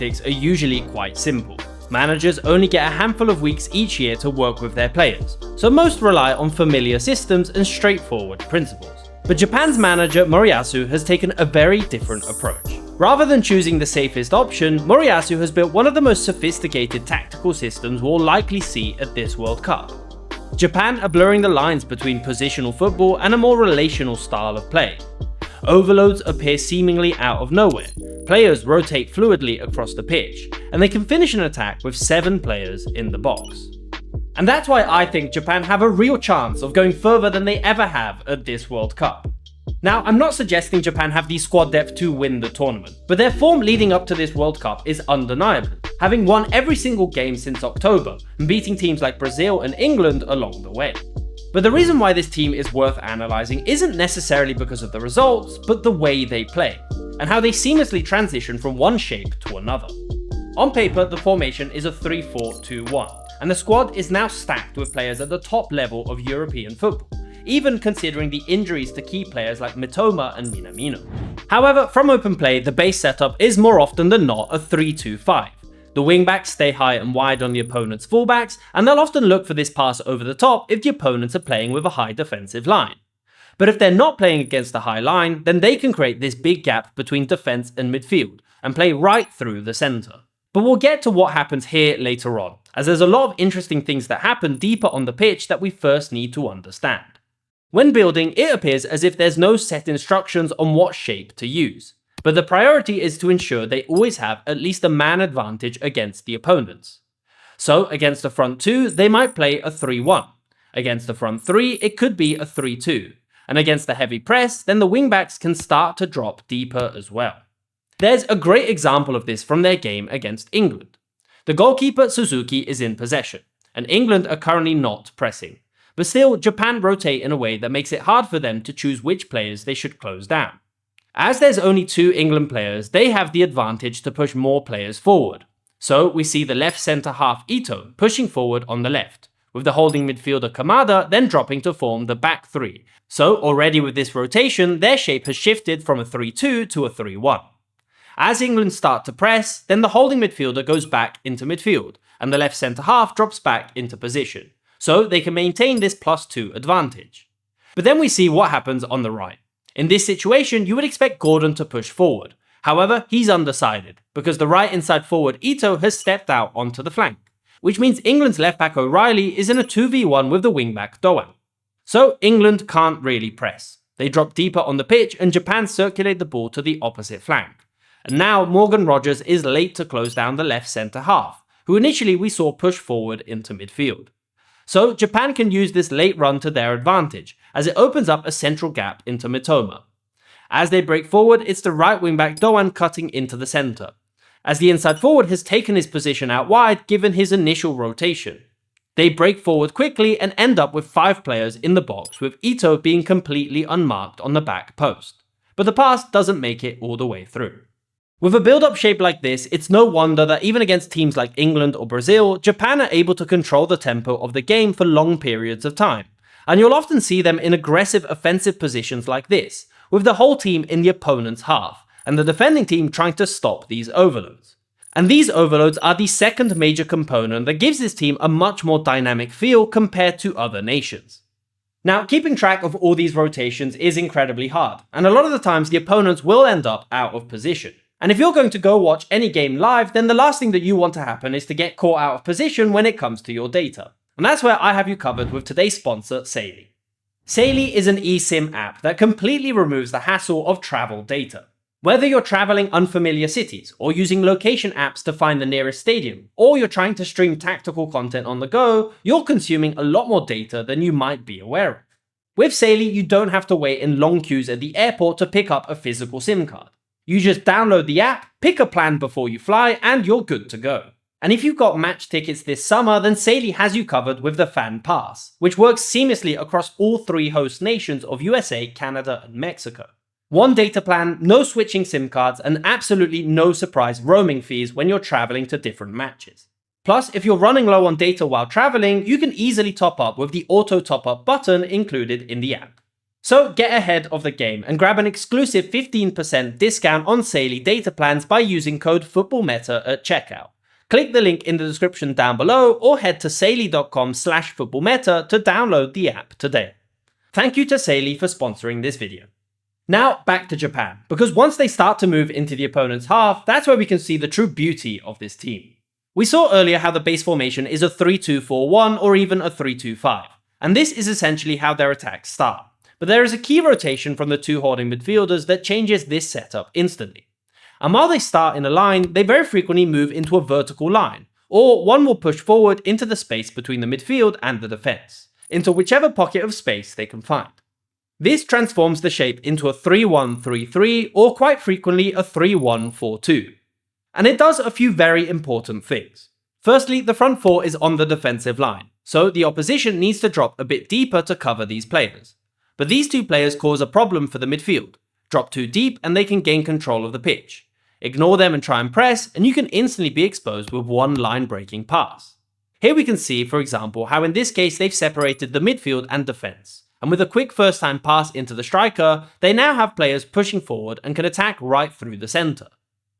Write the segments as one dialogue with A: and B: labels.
A: tactics are usually quite simple. Managers only get a handful of weeks each year to work with their players, so most rely on familiar systems and straightforward principles. But Japan's manager Moriyasu has taken a very different approach. Rather than choosing the safest option, Moriyasu has built one of the most sophisticated tactical systems we'll likely see at this World Cup. Japan are blurring the lines between positional football and a more relational style of play. Overloads appear seemingly out of nowhere. Players rotate fluidly across the pitch, and they can finish an attack with 7 players in the box. And that's why I think Japan have a real chance of going further than they ever have at this World Cup. Now, I'm not suggesting Japan have the squad depth to win the tournament, but their form leading up to this World Cup is undeniable, having won every single game since October and beating teams like Brazil and England along the way. But the reason why this team is worth analysing isn't necessarily because of the results, but the way they play, and how they seamlessly transition from one shape to another. On paper, the formation is a 3-4-2-1, and the squad is now stacked with players at the top level of European football, even considering the injuries to key players like Mitoma and Minamino. However, from open play, the base setup is more often than not a 3-2-5. The wingbacks stay high and wide on the opponent's fullbacks, and they'll often look for this pass over the top if the opponents are playing with a high defensive line. But if they're not playing against a high line, then they can create this big gap between defense and midfield, and play right through the center. But we'll get to what happens here later on, as there's a lot of interesting things that happen deeper on the pitch that we first need to understand. When building, it appears as if there's no set instructions on what shape to use, but the priority is to ensure they always have at least a man advantage against the opponents. So against the front 2, they might play a 3-1. Against the front 3, it could be a 3-2. And against the heavy press, then the wingbacks can start to drop deeper as well. There's a great example of this from their game against England. The goalkeeper Suzuki is in possession, and England are currently not pressing. But still, Japan rotate in a way that makes it hard for them to choose which players they should close down. As there's only 2 England players, they have the advantage to push more players forward. So we see the left centre half Ito pushing forward on the left, with the holding midfielder Kamada then dropping to form the back 3. So already with this rotation, their shape has shifted from a 3-2 to a 3-1. As England start to press, then the holding midfielder goes back into midfield, and the left centre half drops back into position, so they can maintain this +2 advantage. But then we see what happens on the right. In this situation, you would expect Gordon to push forward. However, he's undecided, because the right inside forward Ito has stepped out onto the flank, which means England's left back O'Reilly is in a 2v1 with the wingback Doan. So England can't really press. They drop deeper on the pitch and Japan circulate the ball to the opposite flank. And now Morgan Rogers is late to close down the left centre half, who initially we saw push forward into midfield. So Japan can use this late run to their advantage, as it opens up a central gap into Mitoma. As they break forward, it's the right wingback Doan cutting into the centre, as the inside forward has taken his position out wide given his initial rotation. They break forward quickly and end up with 5 players in the box, with Ito being completely unmarked on the back post. But the pass doesn't make it all the way through. With a build-up shape like this, it's no wonder that even against teams like England or Brazil, Japan are able to control the tempo of the game for long periods of time. And you'll often see them in aggressive offensive positions like this, with the whole team in the opponent's half, and the defending team trying to stop these overloads. And these overloads are the second major component that gives this team a much more dynamic feel compared to other nations. Now, keeping track of all these rotations is incredibly hard, and a lot of the times the opponents will end up out of position. And if you're going to go watch any game live, then the last thing that you want to happen is to get caught out of position when it comes to your data. And that's where I have you covered with today's sponsor, Saily. Saily is an eSIM app that completely removes the hassle of travel data. Whether you're traveling unfamiliar cities, or using location apps to find the nearest stadium, or you're trying to stream tactical content on the go, you're consuming a lot more data than you might be aware of. With Saily, you don't have to wait in long queues at the airport to pick up a physical SIM card. You just download the app, pick a plan before you fly, and you're good to go. And if you've got match tickets this summer, then Saily has you covered with the Fan Pass, which works seamlessly across all 3 host nations of USA, Canada, and Mexico. One data plan, no switching SIM cards, and absolutely no surprise roaming fees when you're traveling to different matches. Plus, if you're running low on data while traveling, you can easily top up with the auto top up button included in the app. So get ahead of the game and grab an exclusive 15% discount on Saily data plans by using code FootballMeta at checkout. Click the link in the description down below or head to saily.com/footballmeta to download the app today. Thank you to Saily for sponsoring this video. Now back to Japan, because once they start to move into the opponent's half, that's where we can see the true beauty of this team. We saw earlier how the base formation is a 3-2-4-1 or even a 3-2-5, and this is essentially how their attacks start. But there is a key rotation from the two holding midfielders that changes this setup instantly. And while they start in a line, they very frequently move into a vertical line, or one will push forward into the space between the midfield and the defense, into whichever pocket of space they can find. This transforms the shape into a 3-1-3-3 or quite frequently a 3-1-4-2. And it does a few very important things. Firstly, the front four is on the defensive line, so the opposition needs to drop a bit deeper to cover these players. But these two players cause a problem for the midfield. Drop too deep and they can gain control of the pitch. Ignore them and try and press, and you can instantly be exposed with one line-breaking pass. Here we can see, for example, how in this case they've separated the midfield and defense. And with a quick first-time pass into the striker, they now have players pushing forward and can attack right through the centre.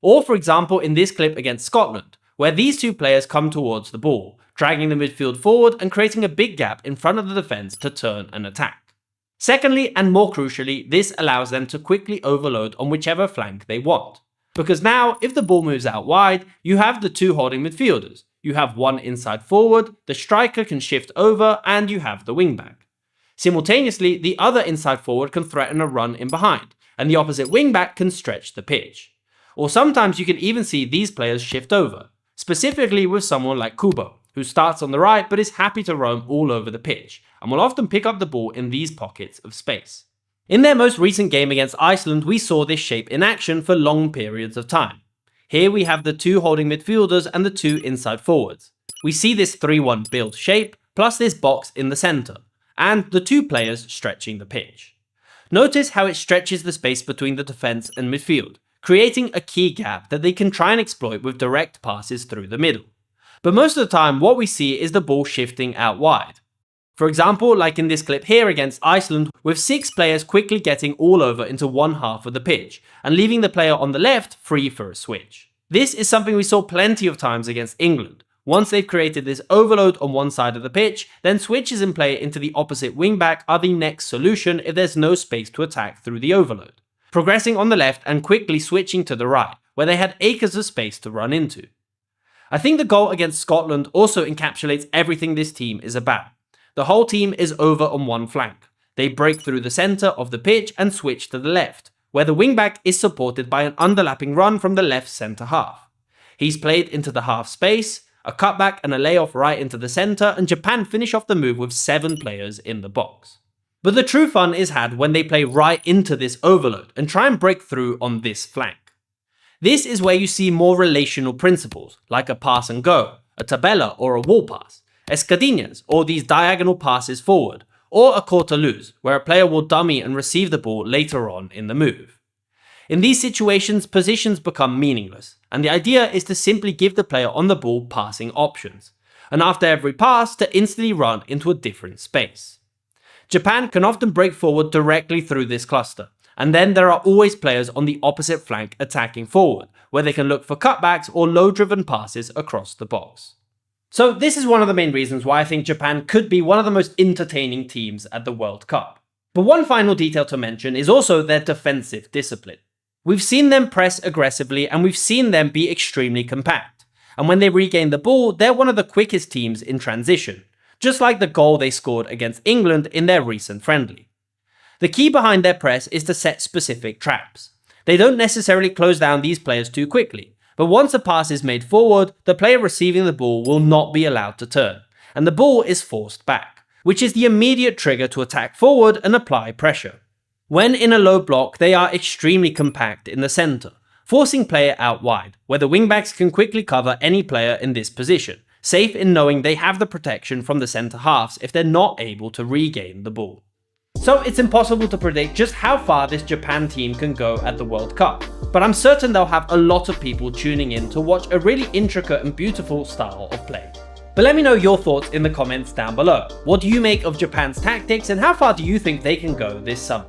A: Or for example in this clip against Scotland, where these two players come towards the ball, dragging the midfield forward and creating a big gap in front of the defence to turn and attack. Secondly, and more crucially, this allows them to quickly overload on whichever flank they want. Because now, if the ball moves out wide, you have the two holding midfielders. You have one inside forward, the striker can shift over, and you have the wingback. Simultaneously, the other inside forward can threaten a run in behind, and the opposite wingback can stretch the pitch. Or sometimes you can even see these players shift over, specifically with someone like Kubo, who starts on the right but is happy to roam all over the pitch, and will often pick up the ball in these pockets of space. In their most recent game against Iceland, we saw this shape in action for long periods of time. Here we have the two holding midfielders and the two inside forwards. We see this 3-1 build shape, plus this box in the centre, and the two players stretching the pitch. Notice how it stretches the space between the defence and midfield, creating a key gap that they can try and exploit with direct passes through the middle. But most of the time, what we see is the ball shifting out wide. For example, like in this clip here against Iceland, with 6 players quickly getting all over into one half of the pitch, and leaving the player on the left free for a switch. This is something we saw plenty of times against England. Once they've created this overload on one side of the pitch, then switches in play into the opposite wingback are the next solution if there's no space to attack through the overload. Progressing on the left and quickly switching to the right, where they had acres of space to run into. I think the goal against Scotland also encapsulates everything this team is about. The whole team is over on one flank. They break through the centre of the pitch and switch to the left, where the wingback is supported by an underlapping run from the left centre half. He's played into the half space, a cutback and a layoff right into the centre, and Japan finish off the move with 7 players in the box. But the true fun is had when they play right into this overload and try and break through on this flank. This is where you see more relational principles, like a pass and go, a tabella or a wall pass, escadinhas or these diagonal passes forward, or a corta-luz, where a player will dummy and receive the ball later on in the move. In these situations, positions become meaningless, and the idea is to simply give the player on the ball passing options, and after every pass to instantly run into a different space. Japan can often break forward directly through this cluster, and then there are always players on the opposite flank attacking forward, where they can look for cutbacks or low-driven passes across the box. So this is one of the main reasons why I think Japan could be one of the most entertaining teams at the World Cup. But one final detail to mention is also their defensive discipline. We've seen them press aggressively and we've seen them be extremely compact. And when they regain the ball, they're one of the quickest teams in transition, just like the goal they scored against England in their recent friendly. The key behind their press is to set specific traps. They don't necessarily close down these players too quickly, but once a pass is made forward, the player receiving the ball will not be allowed to turn, and the ball is forced back, which is the immediate trigger to attack forward and apply pressure. When in a low block, they are extremely compact in the centre, forcing player out wide, where the wingbacks can quickly cover any player in this position, safe in knowing they have the protection from the centre halves if they're not able to regain the ball. So it's impossible to predict just how far this Japan team can go at the World Cup, but I'm certain they'll have a lot of people tuning in to watch a really intricate and beautiful style of play. But let me know your thoughts in the comments down below. What do you make of Japan's tactics and how far do you think they can go this summer?